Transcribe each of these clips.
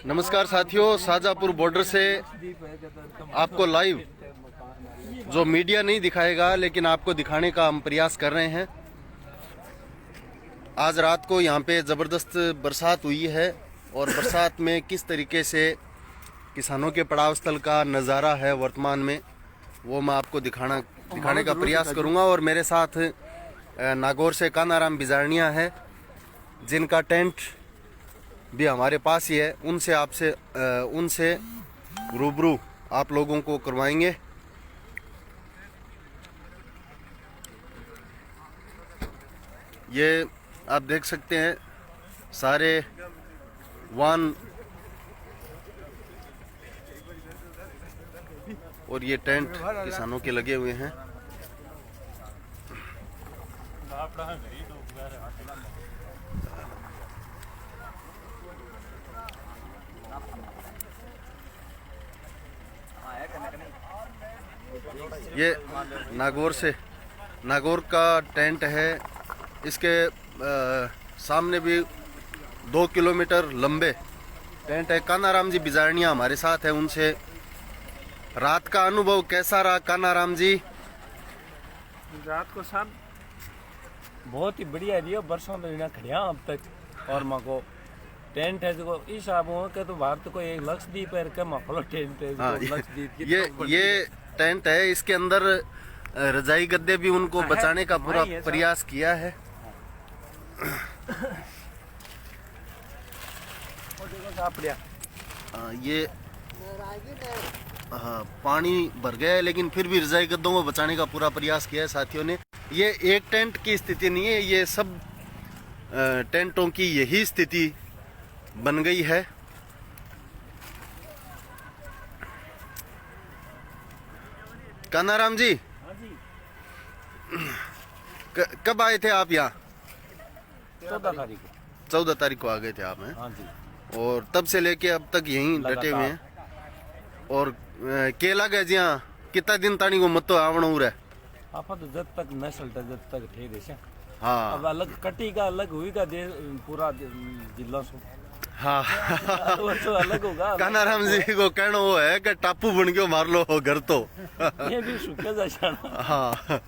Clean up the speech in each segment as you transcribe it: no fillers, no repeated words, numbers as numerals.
नमस्कार साथियों, शाहजहाँपुर बॉर्डर से आपको लाइव जो मीडिया नहीं दिखाएगा लेकिन आपको दिखाने का हम प्रयास कर रहे हैं। आज रात को यहाँ पे ज़बरदस्त बरसात हुई है और बरसात में किस तरीके से किसानों के पड़ाव स्थल का नज़ारा है वर्तमान में, वो मैं आपको दिखाने का प्रयास करूँगा। और मेरे साथ नागौर से कानाराम बिजारनिया है, जिनका टेंट भी हमारे पास ही है। उनसे रूबरू आप लोगों को करवाएंगे। ये आप देख सकते हैं सारे वाहन और ये टेंट किसानों के लगे हुए हैं। ये नागौर का टेंट है। इसके सामने भी 2 किलोमीटर लंबे टेंट है। कानाराम जी बिजारनिया हमारे साथ है। उनसे रात का अनुभव कैसा रहा कानाराम जी? रात को साहब बहुत ही बढ़िया रही, बरसों में ना खड़िया अब तक। और माँ को टेंट है जो इस आप के तो भारत को एक लक्षद्वीप है के माहौल टेंट है। हाँ, ये टेंट है। इसके अंदर रजाई गद्दे भी उनको बचाने का पूरा प्रयास किया है। ये पानी भर गया है लेकिन फिर भी रजाई गद्दों को बचाने का पूरा प्रयास किया है साथियों ने। ये एक टेंट की स्थिति नहीं है, ये सब टेंटों की यही स्थिति बन गई है। कानाराम जी, कब आए थे आप यहाँ? 14 तारीख को आ गए थे आप हैं? हाँ जी। और तब से लेके अब तक यहीं डटे हुए हैं। और केला गए जी कितना दिन तानी को मत आवण हो रहा है आप तो जब तक नस्ल जब तक थे देश। हाँ, अब अलग कटी का अलग हुई का पूरा जिला सो। हाँ तो अलग होगा। कानाराम जी को कहना वो है कि टापू बन गयो मार लो घर तो। ये भी सूखे जा। हाँ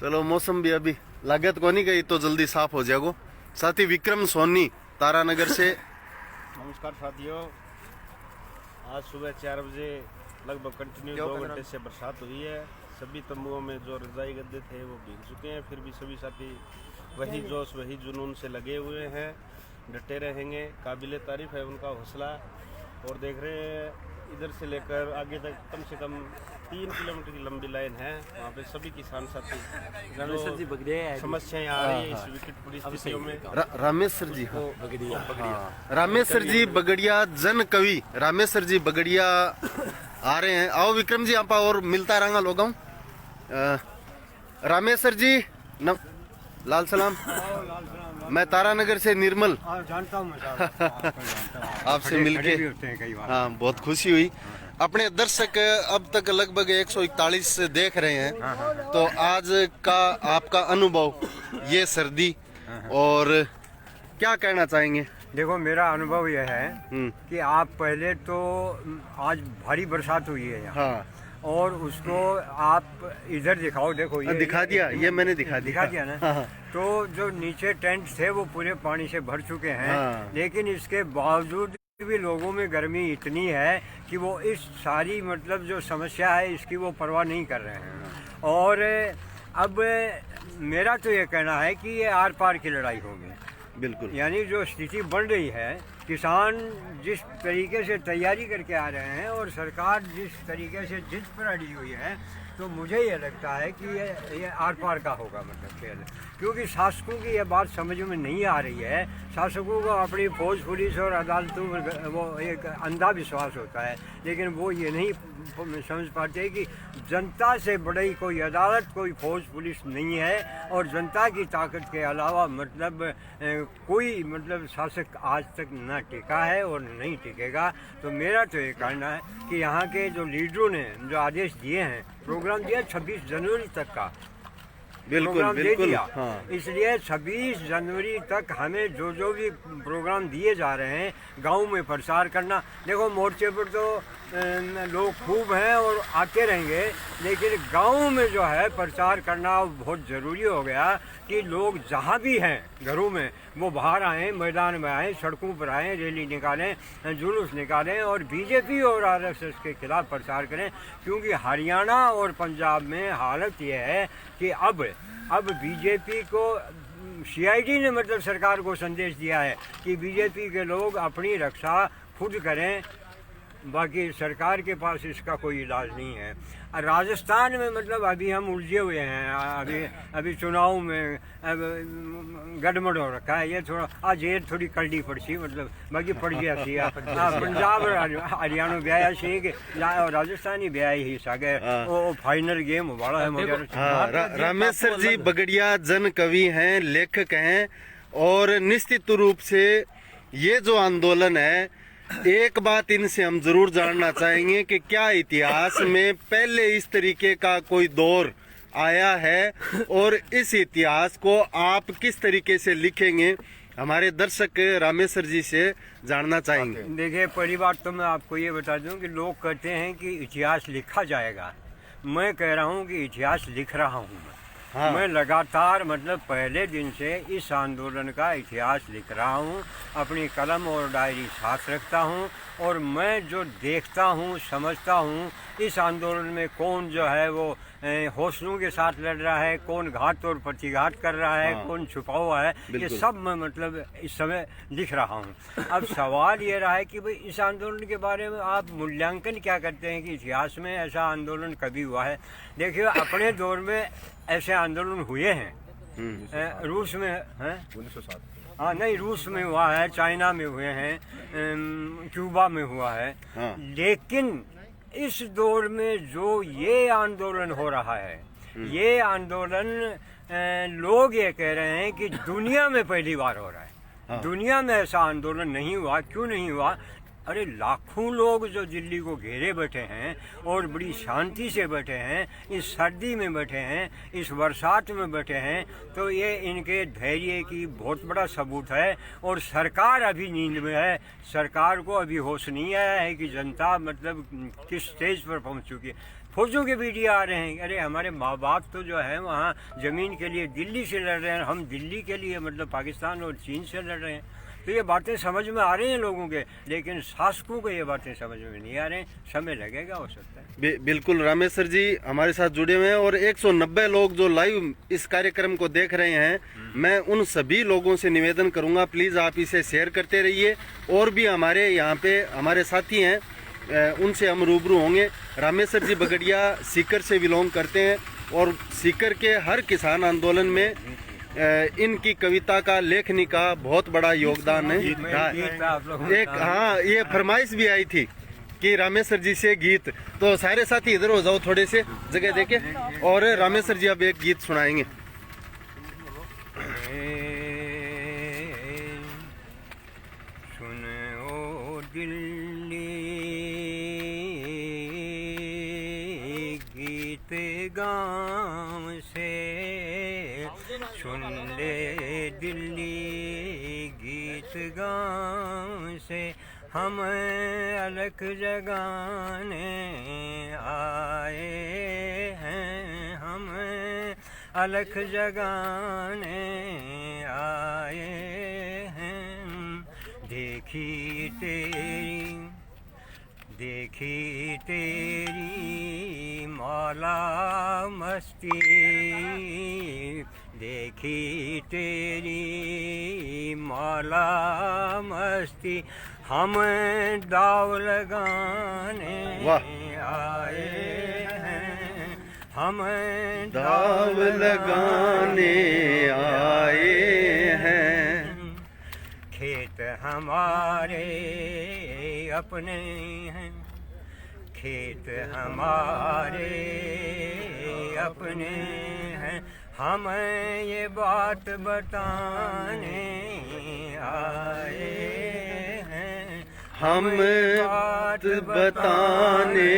चलो, मौसम भी अभी लागत को नहीं गई तो जल्दी साफ हो जाएगा। साथी विक्रम सोनी तारानगर से। नमस्कार साथियों, आज सुबह 4 बजे लगभग कंटिन्यू 2 घंटे से बरसात हुई है। सभी तंबुओं में जो रजाई गद्दे थे वो भीग चुके हैं, फिर भी सभी साथी वही जोश वही जुनून से लगे हुए हैं, डटे रहेंगे। काबिले तारीफ है उनका हौसला। और देख रहे हैं इधर से लेकर आगे तक कम से कम 3 किलोमीटर की लंबी लाइन है। वहाँ पे सभी किसान साथी समस्याएं आ रही है इस विकट परिस्थितियों में। रामेश्वर जी, रामेश्वर जी बगड़िया जन कवि रामेश्वर जी बगड़िया आ रहे हैं। आओ विक्रम जी, आप और मिलता रहेगा लोगों। रामेश्वर जी लाल सलाम। मैं तारानगर से निर्मल जानता हूँ आपसे मिलके हाँ बहुत खुशी हुई। अपने दर्शक अब तक लगभग 141 देख रहे हैं, तो आज का आपका अनुभव ये सर्दी और क्या कहना चाहेंगे? देखो, मेरा अनुभव यह है कि आप पहले तो आज भारी बरसात हुई है यहाँ। हाँ, और उसको आप इधर दिखाओ। देखो ये दिखा दिया, ये मैंने दिखा दिया ना। हाँ। तो जो नीचे टेंट थे वो पूरे पानी से भर चुके हैं। हाँ। लेकिन इसके बावजूद भी लोगों में गर्मी इतनी है कि वो इस सारी मतलब जो समस्या है इसकी वो परवाह नहीं कर रहे हैं। और अब मेरा तो ये कहना है कि ये आर पार की लड़ाई होगी। बिल्कुल, यानी जो स्थिति बन रही है, किसान जिस तरीके से तैयारी करके आ रहे हैं और सरकार जिस तरीके से जिद पर अड़ी हुई है, तो मुझे ये लगता है कि ये आर पार का होगा मतलब खेल। क्योंकि शासकों की ये बात समझ में नहीं आ रही है। शासकों को अपनी फौज पुलिस और अदालतों में वो एक अंधा विश्वास होता है, लेकिन वो ये नहीं समझ पाते कि जनता से बड़ी कोई अदालत कोई फौज पुलिस नहीं है। और जनता की ताकत के अलावा मतलब कोई मतलब शासक आज तक न टिका है और नहीं टिकेगा। तो मेरा तो ये कहना है कि यहाँ के जो लीडरों ने जो आदेश दिए हैं, प्रोग्राम दिया 26 जनवरी तक का, बिल्कुल, प्रोग्राम दे बिल्कुल, दिया। हाँ। इसलिए 26 जनवरी तक हमें जो भी प्रोग्राम दिए जा रहे हैं गांव में प्रचार करना। देखो मोर्चे पर तो लोग खूब हैं और आते रहेंगे, लेकिन गांव में जो है प्रचार करना बहुत ज़रूरी हो गया कि लोग जहाँ भी हैं घरों में वो बाहर आएँ, मैदान में आएँ, सड़कों पर आएँ, रैली निकालें, जुलूस निकालें और बीजेपी और आरएसएस के खिलाफ प्रचार करें। क्योंकि हरियाणा और पंजाब में हालत ये है कि अब बीजेपी को सीआईडी ने मतलब सरकार को संदेश दिया है कि बीजेपी के लोग अपनी रक्षा खुद करें, बाकी सरकार के पास इसका कोई इलाज नहीं है। राजस्थान में मतलब अभी हम उलझे हुए हैं, अभी चुनाव में गड़बड़ हो रखा है। ये थोड़ा आज ये थोड़ी कल्डी पड़सी मतलब बाकी पड़ गया सी पंजाब हरियाणा ब्याया सी राजस्थान ही ब्याह ही सागे वो फाइनल गेम वाला है मगर। हाँ, रामेश्वर जी बगड़िया जन कवि हैं, लेखक हैं और निश्चित रूप से ये जो आंदोलन है, एक बात इनसे हम जरूर जानना चाहेंगे कि क्या इतिहास में पहले इस तरीके का कोई दौर आया है और इस इतिहास को आप किस तरीके से लिखेंगे, हमारे दर्शक रामेश्वर जी से जानना चाहेंगे। देखिए पहली बात तो मैं आपको ये बता दूं कि लोग कहते हैं कि इतिहास लिखा जाएगा, मैं कह रहा हूं कि इतिहास लिख रहा हूं हाँ। मैं लगातार मतलब पहले दिन से इस आंदोलन का इतिहास लिख रहा हूँ, अपनी कलम और डायरी साथ रखता हूँ और मैं जो देखता हूँ समझता हूँ इस आंदोलन में कौन जो है वो हौसलों के साथ लड़ रहा है, कौन घात और प्रतिघात कर रहा है, हाँ। कौन छुपा हुआ है, ये सब मैं मतलब इस समय लिख रहा हूँ। अब सवाल ये रहा है कि भाई इस आंदोलन के बारे में आप मूल्यांकन क्या करते हैं कि इतिहास में ऐसा आंदोलन कभी हुआ है। देखिए अपने दौर में ऐसे आंदोलन हुए हैं, रूस में हैं 1907, हाँ नहीं रूस में हुआ है, चाइना में हुए हैं, क्यूबा में हुआ है। हाँ। लेकिन इस दौर में जो ये आंदोलन हो रहा है, ये आंदोलन लोग ये कह रहे हैं कि दुनिया में पहली बार हो रहा है। हाँ। दुनिया में ऐसा आंदोलन नहीं हुआ। क्यों नहीं हुआ? अरे लाखों लोग जो दिल्ली को घेरे बैठे हैं और बड़ी शांति से बैठे हैं, इस सर्दी में बैठे हैं, इस बरसात में बैठे हैं, तो ये इनके धैर्य की बहुत बड़ा सबूत है। और सरकार अभी नींद में है, सरकार को अभी होश नहीं आया है कि जनता मतलब किस स्टेज पर पहुंच चुकी है। फौजों के वीडियो आ रहे हैं, अरे हमारे माँ बाप तो जो है वहाँ ज़मीन के लिए दिल्ली से लड़ रहे हैं, हम दिल्ली के लिए मतलब पाकिस्तान और चीन से लड़ रहे हैं। तो ये बातें समझ में आ रही हैं लोगों के, लेकिन शासकों को ये बातें समझ में नहीं आ रही, समय लगेगा हो सकता है। बिल्कुल रामेश्वर जी हमारे साथ जुड़े हुए हैं और 190 लोग जो लाइव इस कार्यक्रम को देख रहे हैं, मैं उन सभी लोगों से निवेदन करूंगा प्लीज़ आप इसे शेयर करते रहिए। और भी हमारे यहाँ पे हमारे साथी हैं, उनसे हम रूबरू होंगे। रामेश्वर जी बगड़िया सीकर से बिलोंग करते हैं और सीकर के हर किसान आंदोलन में इनकी कविता का लेखनी का बहुत बड़ा योगदान है। एक हाँ ये फरमाइश भी आई थी कि रामेश्वर जी से गीत, तो सारे साथी इधर हो जाओ थोड़े से जगह देके, और रामेश्वर जी अब एक गीत सुनाएंगे। सुनो दिल्ली गीत गाँव से, सुन ले दिल्ली गीत गाँव से, हम अलख जगाने आए हैं, हम अलख जगाने आए हैं। देखी तेरी मौला मस्ती, देखी तेरी मौला मस्ती, हम दाव लगाने आए हैं, हम दाव लगाने आए हैं। खेत हमारे अपने हैं, खेत हमारे अपने हैं, हम ये बात बताने आए हैं, हम बात बताने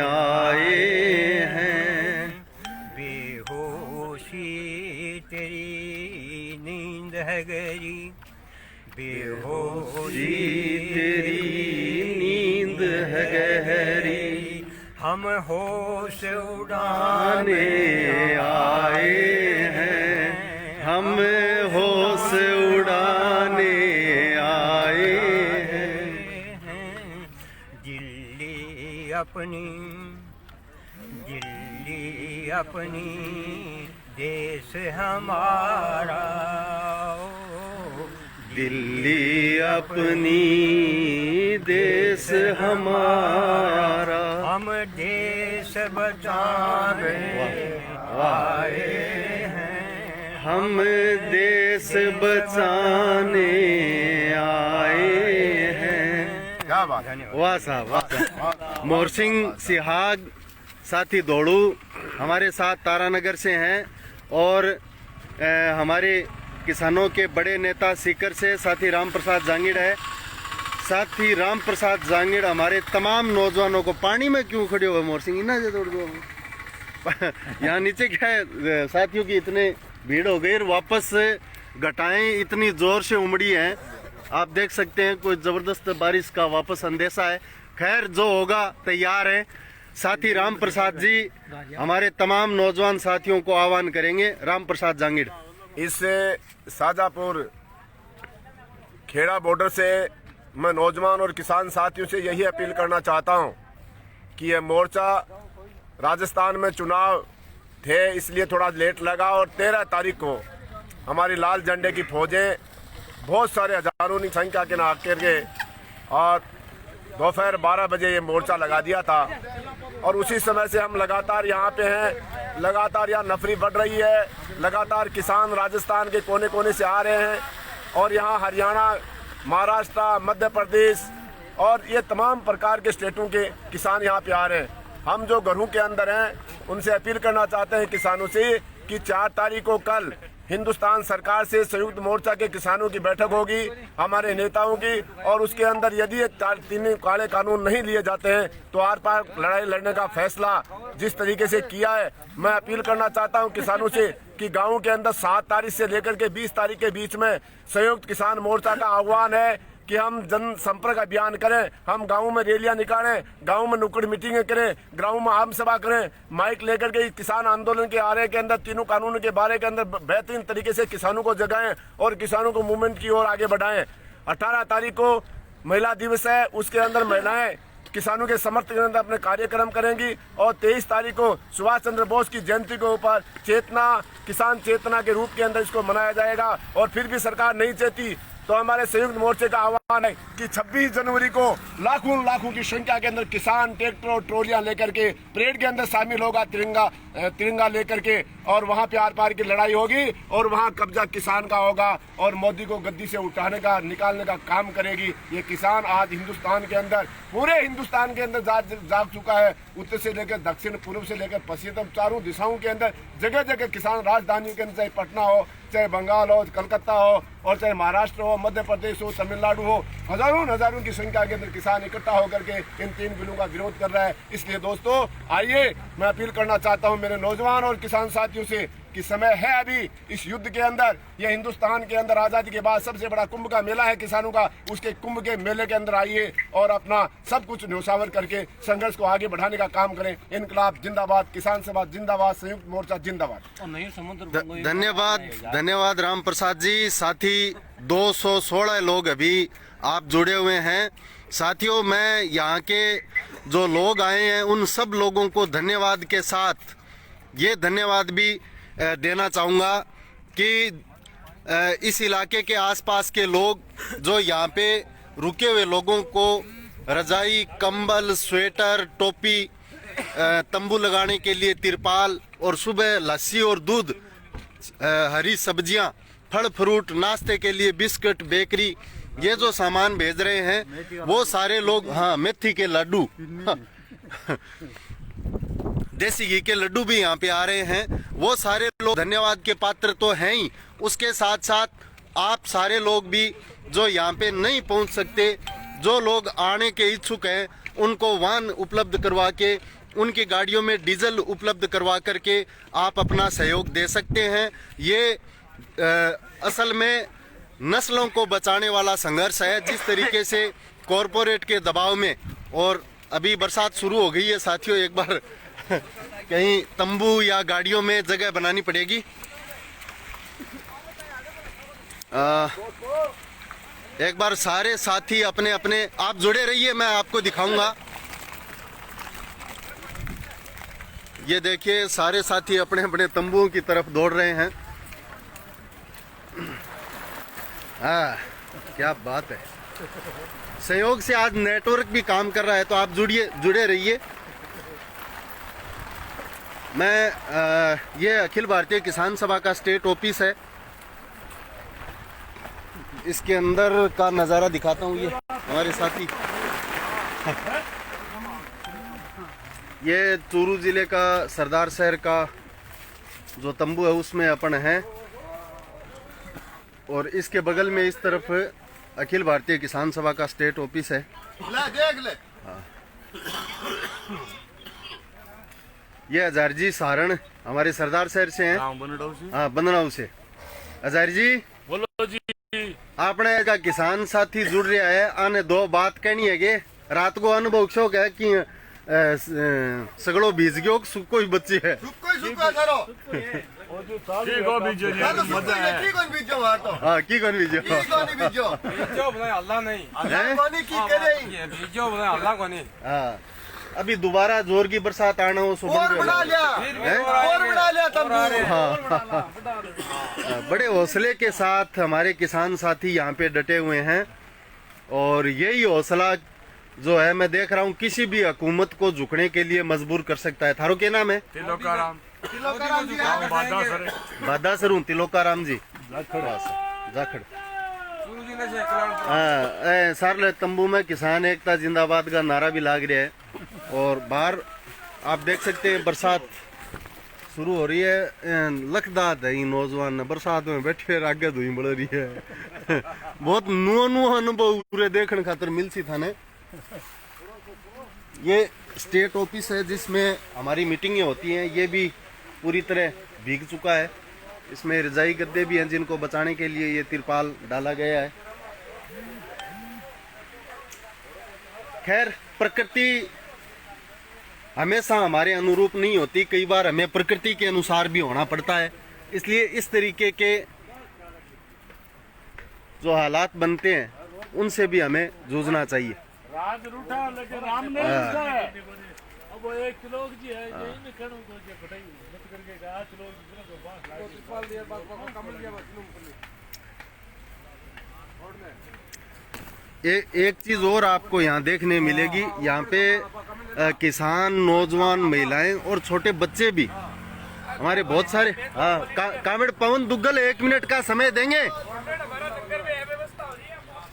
आए हैं। बेहोशी तेरी नींद है गहरी, हम होश उड़ाने आए हैं, हम होश उड़ाने आए हैं। दिल्ली अपनी देश हमारा, दिल्ली अपनी देश हमारा, हम देश बचाने आए हैं, हम देश बचाने आए हैं। क्या बात। वाह साहब, वाह साहब। मोरसिंह सिहाग साथी दौड़ू हमारे साथ तारानगर से हैं और हमारे किसानों के बड़े नेता सीकर से साथी राम प्रसाद जांगिड़ है। साथी राम प्रसाद जांगिड़ हमारे तमाम नौजवानों को पानी में क्यों खड़े हुए मोरसिंह इना से दौड़ दो यहाँ नीचे क्या है साथियों की इतने भीड़ हो गई, वापस घटाएं इतनी जोर से उमड़ी हैं, आप देख सकते हैं कोई जबरदस्त बारिश का वापस अंदेशा है। खैर जो होगा तैयार है। साथी राम प्रसाद जी हमारे तमाम नौजवान साथियों को आह्वान करेंगे। राम प्रसाद जांगिड़। इस शाजापुर खेड़ा बॉर्डर से मैं नौजवान और किसान साथियों से यही अपील करना चाहता हूं कि यह मोर्चा राजस्थान में चुनाव थे इसलिए थोड़ा लेट लगा और 13 तारीख को हमारी लाल झंडे की फौजें बहुत सारे हजारों की संख्या के ना करके और दोपहर 12 बजे ये मोर्चा लगा दिया था और उसी समय से हम लगातार यहाँ पे हैं। लगातार यहाँ नफरी बढ़ रही है, लगातार किसान राजस्थान के कोने कोने से आ रहे हैं और यहाँ हरियाणा, महाराष्ट्र, मध्य प्रदेश और ये तमाम प्रकार के स्टेटों के किसान यहाँ पे आ रहे हैं। हम जो घरों के अंदर हैं उनसे अपील करना चाहते हैं किसानों से कि 4 तारीख को कल हिंदुस्तान सरकार से संयुक्त मोर्चा के किसानों की बैठक होगी, हमारे नेताओं की, और उसके अंदर यदि 3 काले कानून नहीं लिए जाते हैं तो आर पार लड़ाई लड़ने का फैसला जिस तरीके से किया है, मैं अपील करना चाहता हूं किसानों से कि गाँव के अंदर 7 तारीख से लेकर के 20 तारीख के बीच में संयुक्त किसान मोर्चा का आह्वान है कि हम जन संपर्क अभियान करें, हम गाँव में रैलियां निकालें, गाँव में नुक्कड़ मीटिंगें करें, गाँव में आम सभा करें, माइक लेकर के किसान आंदोलन के आरे के अंदर 3 कानून के बारे के अंदर बेहतरीन तरीके से किसानों को जगाएं और किसानों को मूवमेंट की ओर आगे बढ़ाएं। 18 तारीख को महिला दिवस है, उसके अंदर महिलाएं किसानों के समर्थन के अंदर अपने कार्यक्रम करेंगी और 23 तारीख को सुभाष चंद्र बोस की जयंती के ऊपर चेतना, किसान चेतना के रूप के अंदर इसको मनाया जाएगा। और फिर भी सरकार नहीं चाहती तो हमारे संयुक्त मोर्चे का आह्वान है कि 26 जनवरी को लाखों की संख्या के अंदर किसान ट्रैक्टर और ट्रॉलियां लेकर के परेड के अंदर शामिल होगा, तिरंगा लेकर के, और वहां पे आर पार की लड़ाई होगी और वहां कब्जा किसान का होगा और मोदी को गद्दी से उठाने का, निकालने का काम करेगी। ये किसान आज हिंदुस्तान के अंदर, पूरे हिंदुस्तान के अंदर जाग चुका है, उत्तर से लेकर दक्षिण, पूर्व से लेकर पश्चिम, चारों दिशाओं के अंदर जगह जगह किसान, राजधानी के अंदर चाहे पटना हो, चाहे बंगाल हो, कलकत्ता हो, और चाहे महाराष्ट्र हो, मध्य प्रदेश हो, तमिलनाडु हो, हजारों की संख्या के अंदर किसान इकट्ठा होकर के इन 3 बिलों का विरोध कर रहा है। इसलिए दोस्तों आइए, मैं अपील करना चाहता हूं मेरे नौजवान और किसान साथियों से कि समय है अभी इस युद्ध के अंदर। यह हिंदुस्तान के अंदर आजादी के बाद सबसे बड़ा कुंभ का मेला है किसानों का, उसके कुंभ के मेले के अंदर आइए और अपना सब कुछ न्योछावर करके संघर्ष को आगे बढ़ाने का काम करें। इनकलाब जिंदाबाद, किसान सभा जिंदाबाद, संयुक्त मोर्चा जिंदाबाद। धन्यवाद राम प्रसाद जी। साथी 216 लोग अभी आप जुड़े हुए हैं। साथियों, मैं यहाँ के जो लोग आए हैं उन सब लोगों को धन्यवाद के साथ ये धन्यवाद भी देना चाहूँगा कि इस इलाके के आसपास के लोग जो यहाँ पे रुके हुए लोगों को रजाई, कंबल, स्वेटर, टोपी, तंबू लगाने के लिए तिरपाल और सुबह लस्सी और दूध, हरी सब्जियां, फल फ्रूट, नाश्ते के लिए बिस्किट, बेकरी, ये जो सामान भेज रहे हैं वो सारे लोग, हाँ, मेथी के लड्डू, देसी घी के लड्डू भी यहाँ पे आ रहे हैं। वो सारे लोग धन्यवाद के पात्र तो हैं ही, उसके साथ साथ आप सारे लोग भी जो यहाँ पे नहीं पहुँच सकते, जो लोग आने के इच्छुक हैं, उनको वाहन उपलब्ध करवा के, उनकी गाड़ियों में डीजल उपलब्ध करवा करके आप अपना सहयोग दे सकते हैं। ये असल में नस्लों को बचाने वाला संघर्ष है। जिस तरीके से कॉरपोरेट के दबाव में, और अभी बरसात शुरू हो गई है साथियों, एक बार कहीं तंबू या गाड़ियों में जगह बनानी पड़ेगी। एक बार सारे साथी अपने अपने, आप जुड़े रहिए, मैं आपको दिखाऊंगा। ये देखिए सारे साथी अपने अपने तंबुओं की तरफ दौड़ रहे हैं। हाँ, क्या बात है। संयोग से आज नेटवर्क भी काम कर रहा है, तो आप जुड़े रहिए। ये अखिल भारतीय किसान सभा का स्टेट ऑफिस है, इसके अंदर का नज़ारा दिखाता हूँ। ये हमारे साथी, ये चूरू जिले का सरदार शहर का जो तंबू है उसमें अपन हैं, और इसके बगल में इस तरफ अखिल भारतीय किसान सभा का स्टेट ऑफिस है। हाँ। ये अजहर जी सारण हमारे सरदार शहर से हैं। हाँ, बनड़ाऊ से। अजहर जी बोलो जी। आपने का किसान साथी जुड़ रहा है, आने दो बात कहनी है कि रात को अनुभव शौक है कि सगड़ो बीज गयो, सुको ही बच्ची है। हाँ, की कौन बीजो? हाँ, अभी दोबारा जोर की बरसात आना हो, बड़े हौसले के साथ हमारे किसान साथी यहाँ पे डटे हुए हैं, और यही हौसला जो है मैं देख रहा हूँ किसी भी हुकूमत को झुकने के लिए मजबूर कर सकता है। थारो क्या नाम है? तिलोकाराम बादासर तिलोकाराम जी जाखड़। हाँ, सारे तंबू में किसान एकता जिंदाबाद का नारा भी लाग रहा है, और बाहर आप देख सकते हैं बरसात शुरू हो रही है। लखदाद है नौजवान बरसात में बैठे आगे धुई बढ़ रही है। बहुत नुआ अनुभव पूरे देखने खातर मिल सी थाने। ये स्टेट ऑफिस है जिसमें हमारी मीटिंगें होती हैं, ये भी पूरी तरह भीग चुका है। इसमें रजाई गद्दे भी हैं जिनको बचाने के लिए ये तिरपाल डाला गया है। खैर, प्रकृति हमेशा हमारे अनुरूप नहीं होती, कई बार हमें प्रकृति के अनुसार भी होना पड़ता है। इसलिए इस तरीके के जो हालात बनते हैं उनसे भी हमें जूझना चाहिए। राज रूठा लेकिन राम ने उसका है। अब वो 1 किलो जी है, यही में कणों को जे फटाई मत करके 8 लोग दूसरा को बांस ला के पाल दिया, बात को कमल दिया बस एक चीज और आपको यहाँ देखने मिलेगी, यहाँ पे किसान, नौजवान, महिलाएं और छोटे बच्चे भी हमारे बहुत सारे। हाँ, कामेड़ पवन दुग्गल 1 मिनट का समय देंगे?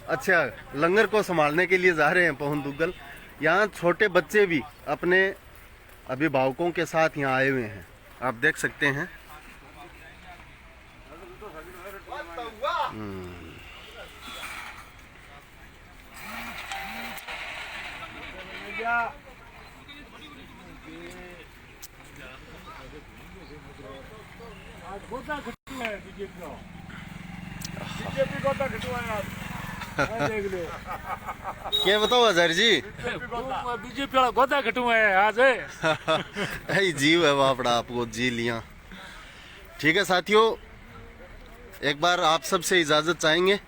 अच्छा, लंगर को संभालने के लिए जा रहे हैं पवन दुग्गल। यहाँ छोटे बच्चे भी अपने अभिभावकों के साथ यहाँ आए हुए हैं, आप देख सकते हैं। क्या बताओ अजहर जी? बीजेपी वाला गोदा खटू है आज है। जीव है वापड़ा, आपको जी लिया। ठीक है साथियों, एक बार आप सबसे इजाजत चाहेंगे।